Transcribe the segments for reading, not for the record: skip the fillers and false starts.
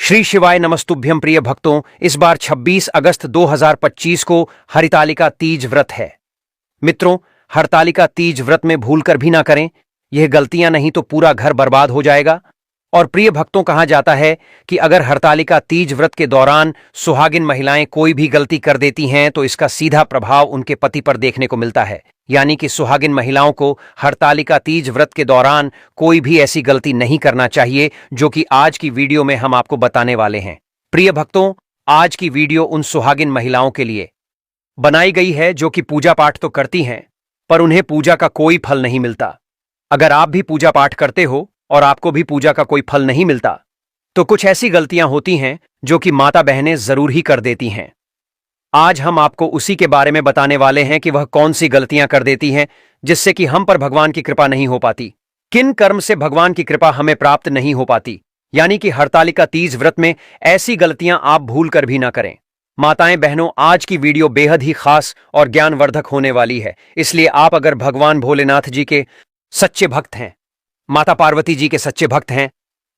श्री शिवाय नमस्तुभ्यं प्रिय भक्तों, इस बार 26 अगस्त 2025 को हरितालिका तीज व्रत है। मित्रों, हरतालिका तीज व्रत में भूलकर भी ना करें, यह गलतियां नहीं तो पूरा घर बर्बाद हो जाएगा। और प्रिय भक्तों, कहा जाता है कि अगर हरतालिका तीज व्रत के दौरान सुहागिन महिलाएं कोई भी गलती कर देती हैं तो इसका सीधा प्रभाव उनके पति पर देखने को मिलता है। यानी कि सुहागिन महिलाओं को हरतालिका तीज व्रत के दौरान कोई भी ऐसी गलती नहीं करना चाहिए, जो कि आज की वीडियो में हम आपको बताने वाले हैं। प्रिय भक्तों, आज की वीडियो उन सुहागिन महिलाओं के लिए बनाई गई है जो कि पूजा पाठ तो करती हैं, पर उन्हें पूजा का कोई फल नहीं मिलता। अगर आप भी पूजा पाठ करते हो और आपको भी पूजा का कोई फल नहीं मिलता, तो कुछ ऐसी गलतियां होती हैं जो कि माता बहनें जरूर ही कर देती हैं। आज हम आपको उसी के बारे में बताने वाले हैं कि वह कौन सी गलतियां कर देती हैं जिससे कि हम पर भगवान की कृपा नहीं हो पाती, किन कर्म से भगवान की कृपा हमें प्राप्त नहीं हो पाती। यानी कि हरतालिका तीज व्रत में ऐसी गलतियां आप भूल कर भी ना करें। माताएं बहनों, आज की वीडियो बेहद ही खास और ज्ञानवर्धक होने वाली है, इसलिए आप अगर भगवान भोलेनाथ जी के सच्चे भक्त हैं, माता पार्वती जी के सच्चे भक्त हैं,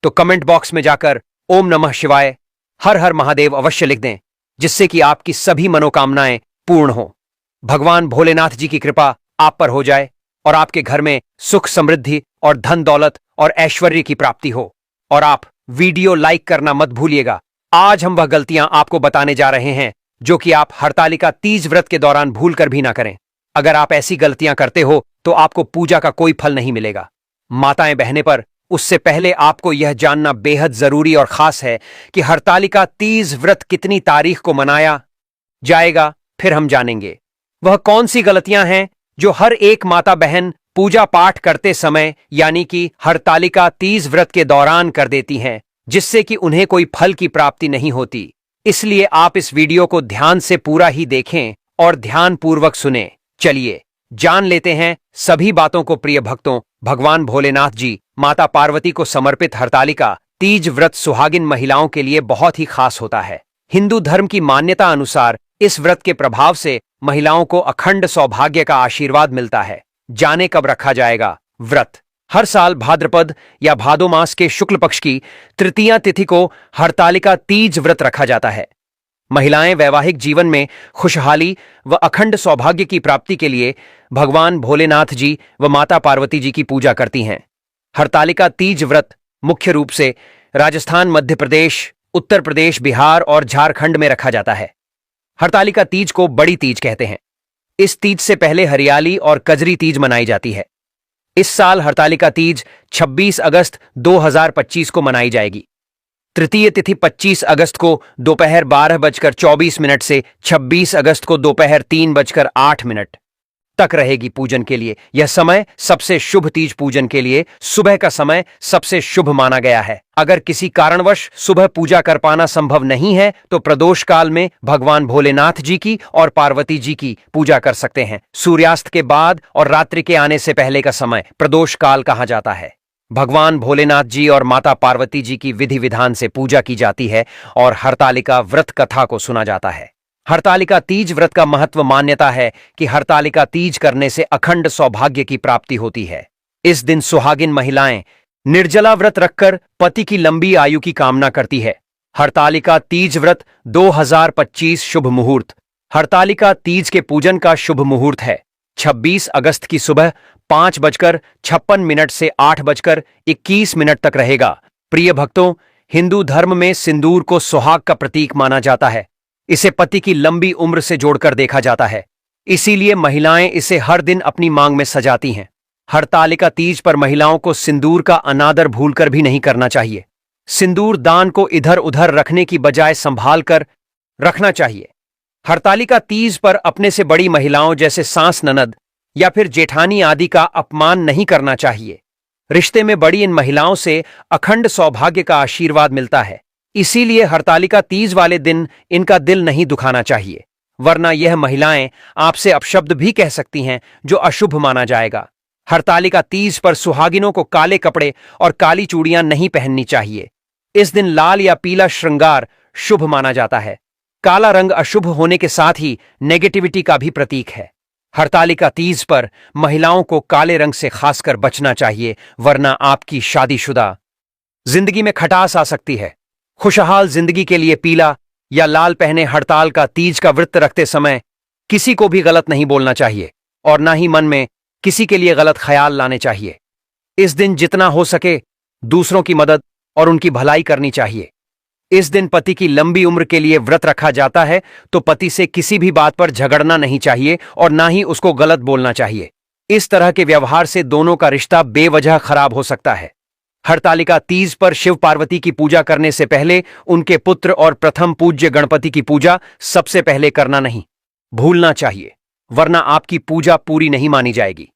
तो कमेंट बॉक्स में जाकर ओम नमः शिवाय, हर हर महादेव अवश्य लिख दें, जिससे कि आपकी सभी मनोकामनाएं पूर्ण हो। भगवान भोलेनाथ जी की कृपा आप पर हो जाए और आपके घर में सुख, समृद्धि और धन दौलत और ऐश्वर्य की प्राप्ति हो। और आप वीडियो लाइक करना मत भूलिएगा। आज हम वह गलतियां आपको बताने जा रहे हैं जो कि आप हरतालिका तीज व्रत के दौरान भूल कर भी ना करें। अगर आप ऐसी गलतियां करते हो तो आपको पूजा का कोई फल नहीं मिलेगा। माताएं बहनें, पर उससे पहले आपको यह जानना बेहद जरूरी और खास है कि हरतालिका तीज व्रत कितनी तारीख को मनाया जाएगा। फिर हम जानेंगे वह कौन सी गलतियां हैं जो हर एक माता बहन पूजा पाठ करते समय यानी कि हरतालिका तीज व्रत के दौरान कर देती हैं, जिससे कि उन्हें कोई फल की प्राप्ति नहीं होती। इसलिए आप इस वीडियो को ध्यान से पूरा ही देखें और ध्यानपूर्वक सुनें। चलिए जान लेते हैं सभी बातों को। प्रिय भक्तों, भगवान भोलेनाथ जी, माता पार्वती को समर्पित हरतालिका तीज व्रत सुहागिन महिलाओं के लिए बहुत ही खास होता है। हिंदू धर्म की मान्यता अनुसार इस व्रत के प्रभाव से महिलाओं को अखंड सौभाग्य का आशीर्वाद मिलता है। जाने कब रखा जाएगा व्रत? हर साल भाद्रपद या भादो मास के शुक्ल पक्ष की तृतीया तिथि को हरतालिका तीज व्रत रखा जाता है। महिलाएं वैवाहिक जीवन में खुशहाली व अखंड सौभाग्य की प्राप्ति के लिए भगवान भोलेनाथ जी व माता पार्वती जी की पूजा करती हैं। हरतालिका तीज व्रत मुख्य रूप से राजस्थान, मध्य प्रदेश, उत्तर प्रदेश, बिहार और झारखंड में रखा जाता है। हरतालिका तीज को बड़ी तीज कहते हैं। इस तीज से पहले हरियाली और कजरी तीज मनाई जाती है। इस साल हरतालिका तीज 26 अगस्त 2025 को मनाई जाएगी। तृतीय तिथि 25 अगस्त को दोपहर 12:24 से 26 अगस्त को दोपहर 3:08 तक रहेगी पूजन के लिए। यह समय सबसे शुभ तीज पूजन के लिए सुबह का समय सबसे शुभ माना गया है। अगर किसी कारणवश सुबह पूजा कर पाना संभव नहीं है तो प्रदोष काल में भगवान भोलेनाथ जी की और पार्वती जी की पूजा कर सकते हैं। सूर्यास्त के बाद और रात्रि के आने से पहले का समय प्रदोष काल कहा जाता है। भगवान भोलेनाथ जी और माता पार्वती जी की विधि विधान से पूजा की जाती है और हरतालिका व्रत कथा को सुना जाता है। हरतालिका तीज व्रत का महत्व मान्यता है कि हरतालिका तीज करने से अखंड सौभाग्य की प्राप्ति होती है। इस दिन सुहागिन महिलाएं निर्जला व्रत रखकर पति की लंबी आयु की कामना करती है। हरतालिका तीज व्रत 2025 शुभ मुहूर्त। हरतालिका तीज के पूजन का शुभ मुहूर्त है 26 अगस्त की सुबह 5:56 से 8:21 तक रहेगा। प्रिय भक्तों, हिंदू धर्म में सिंदूर को सुहाग का प्रतीक माना जाता है। इसे पति की लंबी उम्र से जोड़कर देखा जाता है, इसीलिए महिलाएं इसे हर दिन अपनी मांग में सजाती हैं। हरतालिका तीज पर महिलाओं को सिंदूर का अनादर भूलकर भी नहीं करना चाहिए। सिंदूर दान को इधर उधर रखने की बजाय संभाल कर रखना चाहिए। हरतालिका तीज पर अपने से बड़ी महिलाओं जैसे सास, ननद या फिर जेठानी आदि का अपमान नहीं करना चाहिए। रिश्ते में बड़ी इन महिलाओं से अखंड सौभाग्य का आशीर्वाद मिलता है, इसीलिए हरतालिका तीज वाले दिन इनका दिल नहीं दुखाना चाहिए, वरना यह महिलाएं आपसे अपशब्द भी कह सकती हैं जो अशुभ माना जाएगा। हरतालिका तीज पर सुहागिनों को काले कपड़े और काली चूड़ियां नहीं पहननी चाहिए। इस दिन लाल या पीला श्रृंगार शुभ माना जाता है। काला रंग अशुभ होने के साथ ही नेगेटिविटी का भी प्रतीक है। हरतालिका तीज पर महिलाओं को काले रंग से खासकर बचना चाहिए, वरना आपकी शादीशुदा जिंदगी में खटास आ सकती है। खुशहाल जिंदगी के लिए पीला या लाल पहने हड़ताल का तीज का व्रत रखते समय किसी को भी गलत नहीं बोलना चाहिए और ना ही मन में किसी के लिए गलत ख्याल लाने चाहिए। इस दिन जितना हो सके दूसरों की मदद और उनकी भलाई करनी चाहिए। इस दिन पति की लंबी उम्र के लिए व्रत रखा जाता है, तो पति से किसी भी बात पर झगड़ना नहीं चाहिए और ना ही उसको गलत बोलना चाहिए। इस तरह के व्यवहार से दोनों का रिश्ता बेवजह खराब हो सकता है। हरतालिका तीज पर शिव पार्वती की पूजा करने से पहले उनके पुत्र और प्रथम पूज्य गणपति की पूजा सबसे पहले करना नहीं भूलना चाहिए, वरना आपकी पूजा पूरी नहीं मानी जाएगी।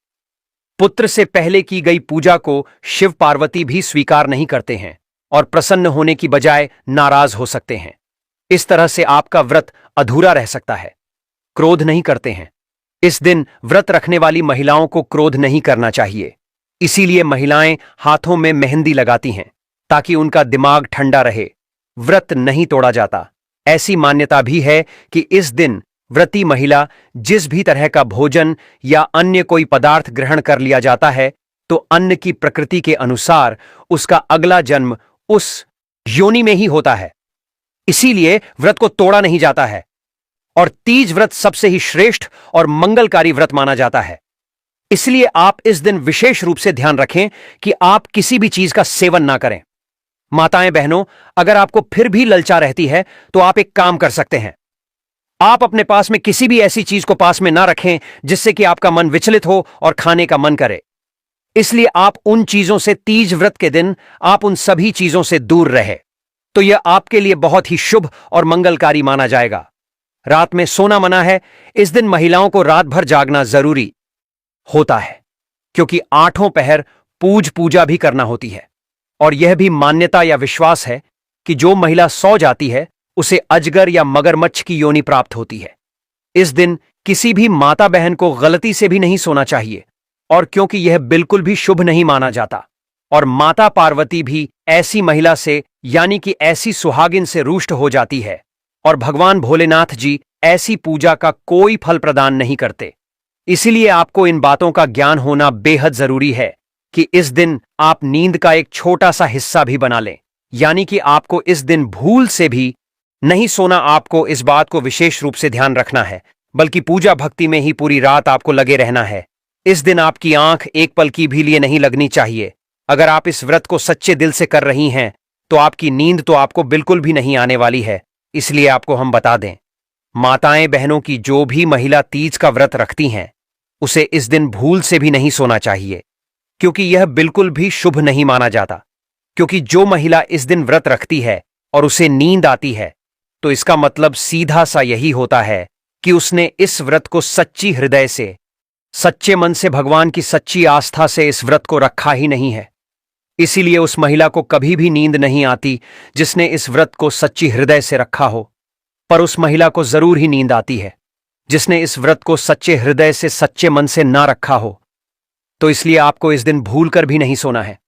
पुत्र से पहले की गई पूजा को शिव पार्वती भी स्वीकार नहीं करते हैं और प्रसन्न होने की बजाय नाराज हो सकते हैं। इस तरह से आपका व्रत अधूरा रह सकता है। क्रोध नहीं करते हैं। इस दिन व्रत रखने वाली महिलाओं को क्रोध नहीं करना चाहिए। इसीलिए महिलाएं हाथों में मेहंदी लगाती हैं ताकि उनका दिमाग ठंडा रहे। व्रत नहीं तोड़ा जाता। ऐसी मान्यता भी है कि इस दिन व्रती महिला जिस भी तरह का भोजन या अन्य कोई पदार्थ ग्रहण कर लिया जाता है, तो अन्न की प्रकृति के अनुसार उसका अगला जन्म उस योनि में ही होता है। इसीलिए व्रत को तोड़ा नहीं जाता है और तीज व्रत सबसे ही श्रेष्ठ और मंगलकारी व्रत माना जाता है। इसलिए आप इस दिन विशेष रूप से ध्यान रखें कि आप किसी भी चीज का सेवन ना करें। माताएं बहनों, अगर आपको फिर भी ललचा रहती है तो आप एक काम कर सकते हैं। आप अपने पास में किसी भी ऐसी चीज को पास में ना रखें जिससे कि आपका मन विचलित हो और खाने का मन करे। इसलिए आप उन चीजों से तीज व्रत के दिन आप उन सभी चीजों से दूर रहे, तो यह आपके लिए बहुत ही शुभ और मंगलकारी माना जाएगा। रात में सोना मना है। इस दिन महिलाओं को रात भर जागना जरूरी होता है, क्योंकि 8 पहर पूजा भी करना होती है। और यह भी मान्यता या विश्वास है कि जो महिला सो जाती है उसे अजगर या मगरमच्छ की योनि प्राप्त होती है। इस दिन किसी भी माता बहन को गलती से भी नहीं सोना चाहिए, और क्योंकि यह बिल्कुल भी शुभ नहीं माना जाता और माता पार्वती भी ऐसी महिला से यानी कि ऐसी सुहागिन से रुष्ट हो जाती है और भगवान भोलेनाथ जी ऐसी पूजा का कोई फल प्रदान नहीं करते। इसीलिए आपको इन बातों का ज्ञान होना बेहद जरूरी है कि इस दिन आप नींद का एक छोटा सा हिस्सा भी बना लें, यानी कि आपको इस दिन भूल से भी नहीं सोना। आपको इस बात को विशेष रूप से ध्यान रखना है, बल्कि पूजा भक्ति में ही पूरी रात आपको लगे रहना है। इस दिन आपकी आंख एक पल की भी लिए नहीं लगनी चाहिए। अगर आप इस व्रत को सच्चे दिल से कर रही हैं तो आपकी नींद तो आपको बिल्कुल भी नहीं आने वाली है। इसलिए आपको हम बता दें, माताएं बहनों की जो भी महिला तीज का व्रत रखती हैं उसे इस दिन भूल से भी नहीं सोना चाहिए, क्योंकि यह बिल्कुल भी शुभ नहीं माना जाता। क्योंकि जो महिला इस दिन व्रत रखती है और उसे नींद आती है, तो इसका मतलब सीधा सा यही होता है कि उसने इस व्रत को सच्ची हृदय से, सच्चे मन से, भगवान की सच्ची आस्था से इस व्रत को रखा ही नहीं है। इसीलिए उस महिला को कभी भी नींद नहीं आती जिसने इस व्रत को सच्ची हृदय से रखा हो, पर उस महिला को जरूर ही नींद आती है जिसने इस व्रत को सच्चे हृदय से, सच्चे मन से ना रखा हो। तो इसलिए आपको इस दिन भूल कर भी नहीं सोना है।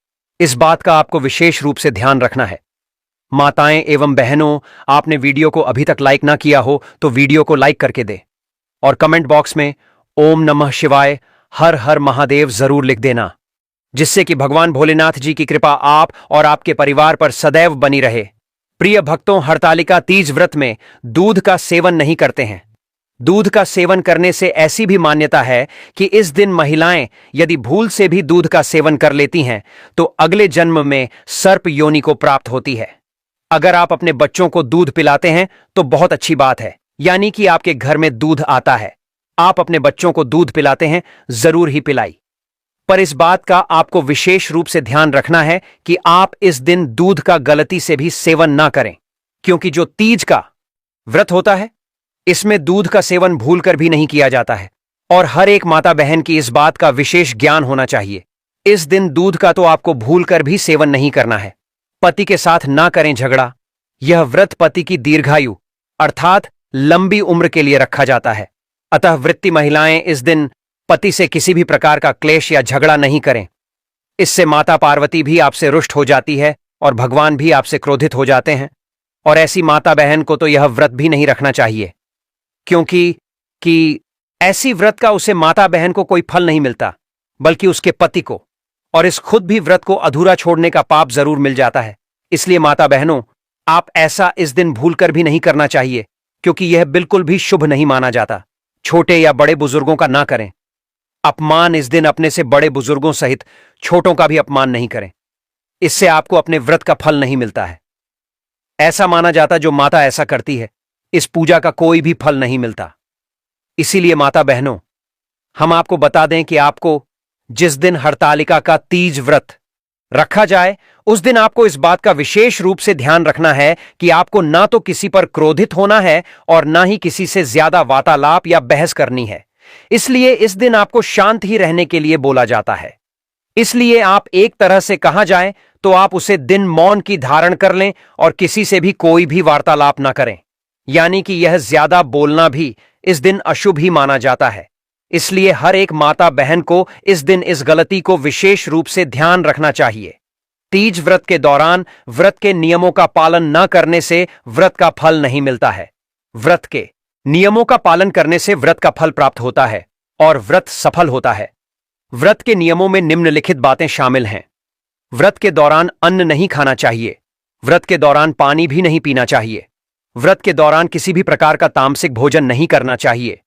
इस बात का आपको विशेष रूप से ध्यान रखना है। माताएं एवं बहनों, आपने वीडियो को अभी तक लाइक ना किया हो तो वीडियो को लाइक करके दे और कमेंट बॉक्स में ओम नमः शिवाय, हर हर महादेव जरूर लिख देना, जिससे कि भगवान भोलेनाथ जी की कृपा आप और आपके परिवार पर सदैव बनी रहे। प्रिय भक्तों, हरतालिका तीज व्रत में दूध का सेवन नहीं करते हैं। दूध का सेवन करने से ऐसी भी मान्यता है कि इस दिन महिलाएं यदि भूल से भी दूध का सेवन कर लेती हैं तो अगले जन्म में सर्प योनि को प्राप्त होती है। अगर आप अपने बच्चों को दूध पिलाते हैं तो बहुत अच्छी बात है, यानी कि आपके घर में दूध आता है। आप अपने बच्चों को दूध पिलाते हैं, जरूर ही पिलाई। पर इस बात का आपको विशेष रूप से ध्यान रखना है कि आप इस दिन दूध का गलती से भी सेवन ना करें, क्योंकि जो तीज का व्रत होता है इसमें दूध का सेवन भूलकर भी नहीं किया जाता है। और हर एक माता बहन की इस बात का विशेष ज्ञान होना चाहिए। इस दिन दूध का तो आपको भूलकर भी सेवन नहीं करना है। पति के साथ ना करें झगड़ा। यह व्रत पति की दीर्घायु अर्थात लंबी उम्र के लिए रखा जाता है। अतः वृत्ति महिलाएं इस दिन पति से किसी भी प्रकार का क्लेश या झगड़ा नहीं करें। इससे माता पार्वती भी आपसे रुष्ट हो जाती है और भगवान भी आपसे क्रोधित हो जाते हैं। और ऐसी माता बहन को तो यह व्रत भी नहीं रखना चाहिए, क्योंकि ऐसी व्रत का उसे माता बहन को कोई फल नहीं मिलता, बल्कि उसके पति को, और इस खुद भी व्रत को अधूरा छोड़ने का पाप जरूर मिल जाता है। इसलिए माता बहनों, आप ऐसा इस दिन भूलकर भी नहीं करना चाहिए, क्योंकि यह बिल्कुल भी शुभ नहीं माना जाता। छोटे या बड़े बुजुर्गों का ना करें। अपमान इस दिन अपने से बड़े बुजुर्गों सहित छोटों का भी अपमान नहीं करें। इससे आपको अपने व्रत का फल नहीं मिलता है। ऐसा माना जाता जो माता ऐसा करती है, इस पूजा का कोई भी फल नहीं मिलता। इसीलिए माता बहनों, हम आपको बता दें कि आपको जिस दिन हरतालिका का तीज व्रत रखा जाए, उस दिन आपको इस बात का विशेष रूप से ध्यान रखना है कि आपको ना तो किसी पर क्रोधित होना है और ना ही किसी से ज्यादा वार्तालाप या बहस करनी है। इसलिए इस दिन आपको शांत ही रहने के लिए बोला जाता है। इसलिए आप एक तरह से कहा जाए तो आप उसे दिन मौन की धारण कर लें और किसी से भी कोई भी वार्तालाप ना करें। यानी कि यह ज्यादा बोलना भी इस दिन अशुभ ही माना जाता है। इसलिए हर एक माता बहन को इस दिन इस गलती को विशेष रूप से ध्यान रखना चाहिए। तीज व्रत के दौरान व्रत के नियमों का पालन न करने से व्रत का फल नहीं मिलता है। व्रत के नियमों का पालन करने से व्रत का फल प्राप्त होता है और व्रत सफल होता है। व्रत के नियमों में निम्नलिखित बातें शामिल हैं। व्रत के दौरान अन्न नहीं खाना चाहिए। व्रत के दौरान पानी भी नहीं पीना चाहिए। व्रत के दौरान किसी भी प्रकार का तामसिक भोजन नहीं करना चाहिए।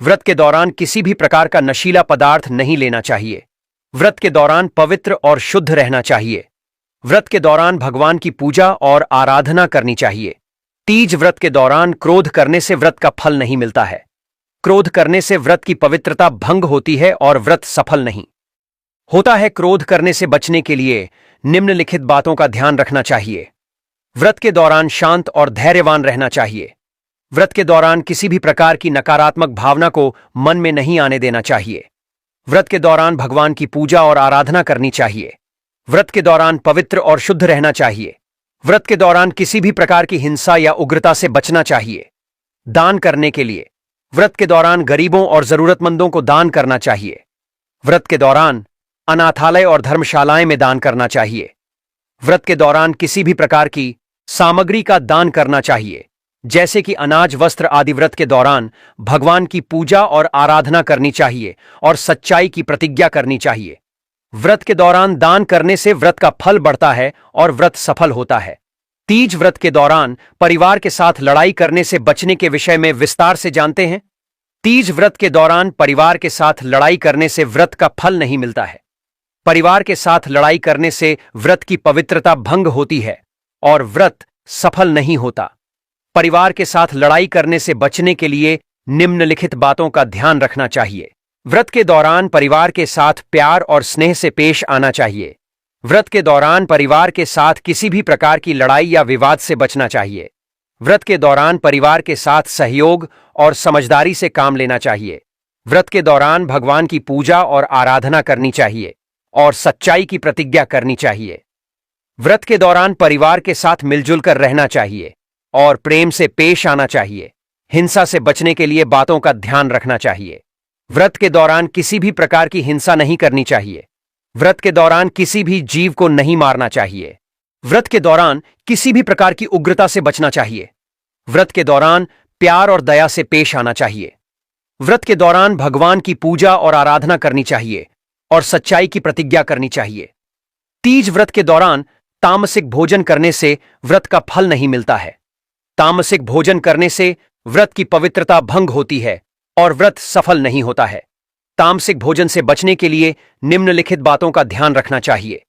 व्रत के दौरान किसी भी प्रकार का नशीला पदार्थ नहीं लेना चाहिए। व्रत के दौरान पवित्र और शुद्ध रहना चाहिए। व्रत के दौरान भगवान की पूजा और आराधना करनी चाहिए। तीज व्रत के दौरान क्रोध करने से व्रत का फल नहीं मिलता है। क्रोध करने से व्रत की पवित्रता भंग होती है और व्रत सफल नहीं होता है। क्रोध करने से बचने के लिए निम्नलिखित बातों का ध्यान रखना चाहिए। व्रत के दौरान शांत और धैर्यवान रहना चाहिए। व्रत के दौरान किसी भी प्रकार की नकारात्मक भावना को मन में नहीं आने देना चाहिए। व्रत के दौरान भगवान की पूजा और आराधना करनी चाहिए। व्रत के दौरान पवित्र और शुद्ध रहना चाहिए। व्रत के दौरान किसी भी प्रकार की हिंसा या उग्रता से बचना चाहिए। दान करने के लिए व्रत के दौरान गरीबों और जरूरतमंदों को दान करना चाहिए। व्रत के दौरान अनाथालय और धर्मशालाएं में दान करना चाहिए। व्रत के दौरान किसी भी प्रकार की सामग्री का दान करना चाहिए, जैसे कि अनाज, वस्त्र आदि। व्रत के दौरान भगवान की पूजा और आराधना करनी चाहिए और सच्चाई की प्रतिज्ञा करनी चाहिए। व्रत के दौरान दान करने से व्रत का फल बढ़ता है और व्रत सफल होता है। तीज व्रत के दौरान परिवार के साथ लड़ाई करने से बचने के विषय में विस्तार से जानते हैं। तीज व्रत के दौरान परिवार के साथ लड़ाई करने से व्रत का फल नहीं मिलता है। परिवार के साथ लड़ाई करने से व्रत की पवित्रता भंग होती है और व्रत सफल नहीं होता। परिवार के साथ लड़ाई करने से बचने के लिए निम्नलिखित बातों का ध्यान रखना चाहिए। व्रत के दौरान परिवार के साथ प्यार और स्नेह से पेश आना चाहिए। व्रत के दौरान परिवार के साथ किसी भी प्रकार की लड़ाई या विवाद से बचना चाहिए। व्रत के दौरान परिवार के साथ सहयोग और समझदारी से काम लेना चाहिए। व्रत के दौरान भगवान की पूजा और आराधना करनी चाहिए और सच्चाई की प्रतिज्ञा करनी चाहिए। व्रत के दौरान परिवार के साथ मिलजुल कर रहना चाहिए और प्रेम से पेश आना चाहिए। हिंसा से बचने के लिए बातों का ध्यान रखना चाहिए। व्रत के दौरान किसी भी प्रकार की हिंसा नहीं करनी चाहिए। व्रत के दौरान किसी भी जीव को नहीं मारना चाहिए। व्रत के दौरान किसी भी प्रकार की उग्रता से बचना चाहिए। व्रत के दौरान प्यार और दया से पेश आना चाहिए। व्रत के दौरान भगवान की पूजा और आराधना करनी चाहिए और सच्चाई की प्रतिज्ञा करनी चाहिए। तीज व्रत के दौरान तामसिक भोजन करने से व्रत का फल नहीं मिलता है। तामसिक भोजन करने से व्रत की पवित्रता भंग होती है और व्रत सफल नहीं होता है। तामसिक भोजन से बचने के लिए निम्नलिखित बातों का ध्यान रखना चाहिए।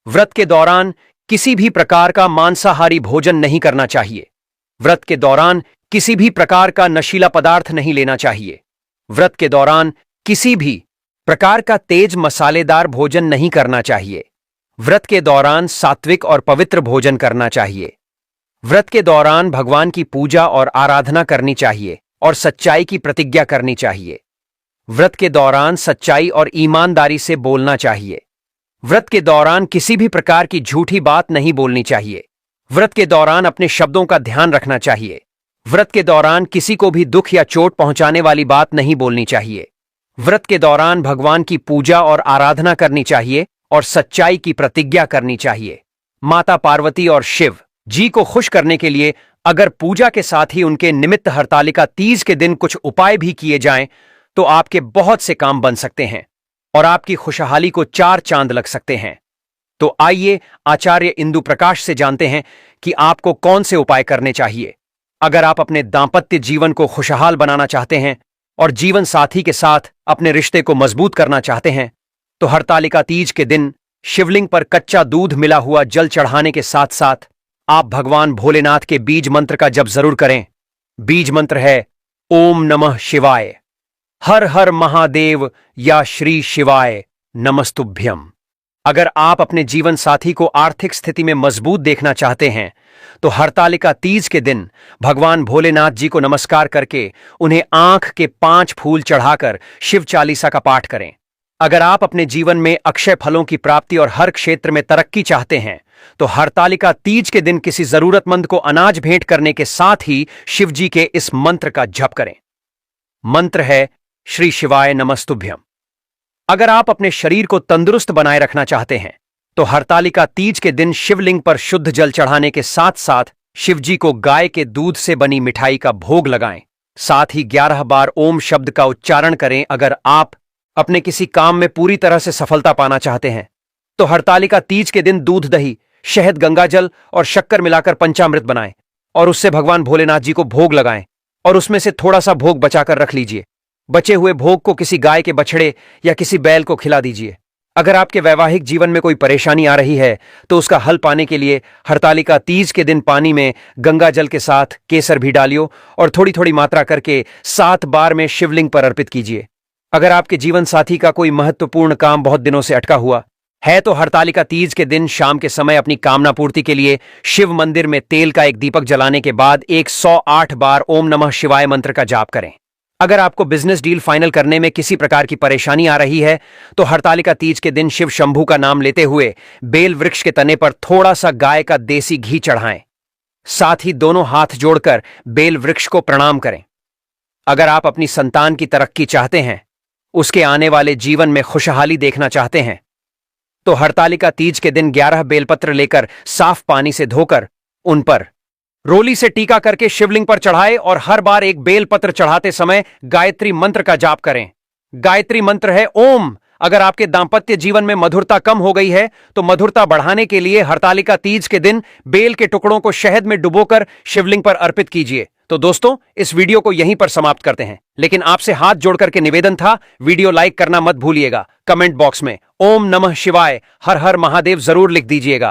व्रत के दौरान किसी भी प्रकार का मांसाहारी भोजन नहीं करना चाहिए। व्रत के दौरान किसी भी प्रकार का नशीला पदार्थ नहीं लेना चाहिए। व्रत के दौरान किसी भी प्रकार का तेज मसालेदार भोजन नहीं करना चाहिए। व्रत के दौरान सात्विक और पवित्र भोजन करना चाहिए। व्रत के दौरान भगवान की पूजा और आराधना करनी चाहिए और सच्चाई की प्रतिज्ञा करनी चाहिए। व्रत के दौरान सच्चाई और ईमानदारी से बोलना चाहिए। व्रत के दौरान किसी भी प्रकार की झूठी बात नहीं बोलनी चाहिए। व्रत के दौरान अपने शब्दों का ध्यान रखना चाहिए। व्रत के दौरान किसी को भी दुख या चोट पहुंचाने वाली बात नहीं बोलनी चाहिए। व्रत के दौरान भगवान की पूजा और आराधना करनी चाहिए और सच्चाई की प्रतिज्ञा करनी चाहिए। माता पार्वती और शिव जी को खुश करने के लिए अगर पूजा के साथ ही उनके निमित्त हरतालिका तीज के दिन कुछ उपाय भी किए जाएं तो आपके बहुत से काम बन सकते हैं और आपकी खुशहाली को चार चांद लग सकते हैं। तो आइए आचार्य इंदु प्रकाश से जानते हैं कि आपको कौन से उपाय करने चाहिए अगर आप अपने दांपत्य जीवन को खुशहाल बनाना चाहते हैं और जीवन साथी के साथ अपने रिश्ते को मजबूत करना चाहते हैं। तो हरतालिका तीज के दिन शिवलिंग पर कच्चा दूध मिला हुआ जल चढ़ाने के साथ साथ आप भगवान भोलेनाथ के बीज मंत्र का जप जरूर करें। बीज मंत्र है ओम नमः शिवाय, हर हर महादेव या श्री शिवाय नमस्तुभ्यम। अगर आप अपने जीवन साथी को आर्थिक स्थिति में मजबूत देखना चाहते हैं तो हरतालिका तीज के दिन भगवान भोलेनाथ जी को नमस्कार करके उन्हें आंख के 5 फूल चढ़ाकर शिव चालीसा का पाठ करें। अगर आप अपने जीवन में अक्षय फलों की प्राप्ति और हर क्षेत्र में तरक्की चाहते हैं तो हरतालिका तीज के दिन किसी जरूरतमंद को अनाज भेंट करने के साथ ही शिव जी के इस मंत्र का जप करें। मंत्र है श्री शिवाय नमस्तुभ्यम। अगर आप अपने शरीर को तंदुरुस्त बनाए रखना चाहते हैं तो हरतालिका तीज के दिन शिवलिंग पर शुद्ध जल चढ़ाने के साथ साथ शिवजी को गाय के दूध से बनी मिठाई का भोग लगाएं। साथ ही 11 बार ओम शब्द का उच्चारण करें। अगर आप अपने किसी काम में पूरी तरह से सफलता पाना चाहते हैं तो हरतालिका तीज के दिन दूध, दही, शहद, गंगाजल और शक्कर मिलाकर पंचामृत बनाएं और उससे भगवान भोलेनाथ जी को भोग लगाएं और उसमें से थोड़ा सा भोग बचाकर रख लीजिए। बचे हुए भोग को किसी गाय के बछड़े या किसी बैल को खिला दीजिए। अगर आपके वैवाहिक जीवन में कोई परेशानी आ रही है तो उसका हल पाने के लिए हरतालिका तीज के दिन पानी में गंगा जल के साथ केसर भी डालियो और थोड़ी थोड़ी मात्रा करके 7 बार में शिवलिंग पर अर्पित कीजिए। अगर आपके जीवन साथी का कोई महत्वपूर्ण काम बहुत दिनों से अटका हुआ है तो हरतालिका तीज के दिन शाम के समय अपनी कामना पूर्ति के लिए शिव मंदिर में तेल का एक दीपक जलाने के बाद 108 बार ओम नमः शिवाय मंत्र का जाप करें। अगर आपको बिजनेस डील फाइनल करने में किसी प्रकार की परेशानी आ रही है तो हरतालिका तीज के दिन शिव शंभू का नाम लेते हुए बेल वृक्ष के तने पर थोड़ा सा गाय का देसी घी चढ़ाएं। साथ ही दोनों हाथ जोड़कर बेल वृक्ष को प्रणाम करें। अगर आप अपनी संतान की तरक्की चाहते हैं, उसके आने वाले जीवन में खुशहाली देखना चाहते हैं तो हरतालिका तीज के दिन 11 बेलपत्र लेकर साफ पानी से धोकर उन पर रोली से टीका करके शिवलिंग पर चढ़ाए और हर बार एक बेलपत्र चढ़ाते समय गायत्री मंत्र का जाप करें। गायत्री मंत्र है ओम। अगर आपके दांपत्य जीवन में मधुरता कम हो गई है तो मधुरता बढ़ाने के लिए हरतालिका तीज के दिन बेल के टुकड़ों को शहद में डुबोकर शिवलिंग पर अर्पित कीजिए। तो दोस्तों, इस वीडियो को यहीं पर समाप्त करते हैं, लेकिन आपसे हाथ जोड़कर के निवेदन था, वीडियो लाइक करना मत भूलिएगा। कमेंट बॉक्स में ओम नमः शिवाय, हर हर महादेव जरूर लिख दीजिएगा।